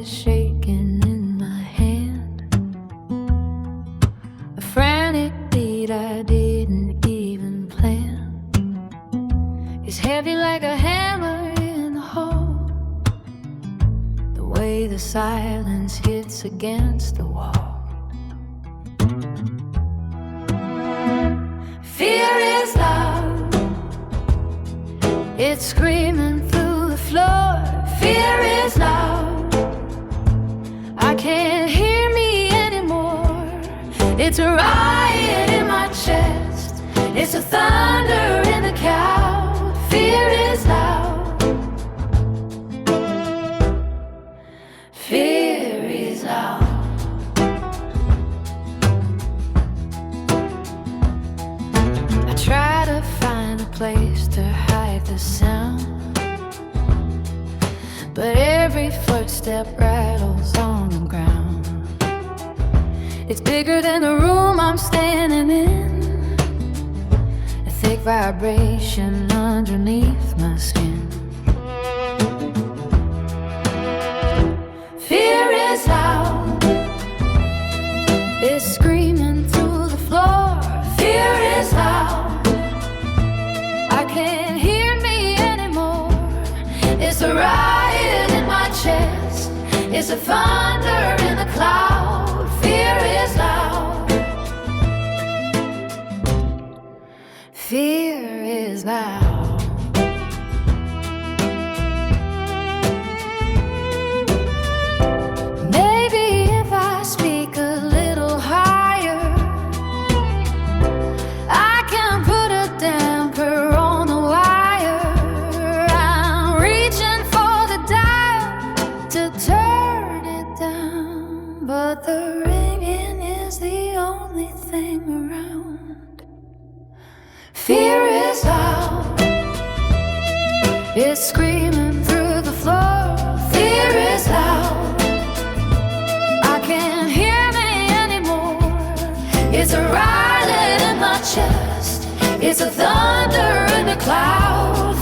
is shaking in my hand, a frantic beat I didn't even plan. It's heavy like a hammer in the hole, the way the silence hits against the wall. Fear is loud, it's screaming through the floor. Fear is loud, I can't hear me anymore. It's a riot in my chest, it's a thunder in the cow. Fear is loud, fear is loud. I try to find a place to hide the sound, but every footstep rattles on the ground. It's bigger than the room I'm standing in, a thick vibration underneath my skin. Fear is loud, it's screaming through the floor. Fear is loud, I can't hear me anymore. It's a riot in my chest, it's a thunder in the cloud. Fear is loud, fear is loud. Maybe if I speak a little higher, I can put a damper on the wire. I'm reaching for the dial to turn it down, but the ringing is the only thing around. Fear is loud, it's screaming through the floor. Fear is loud, I can't hear me anymore. It's a riot in my chest, it's a thunder in the cloud.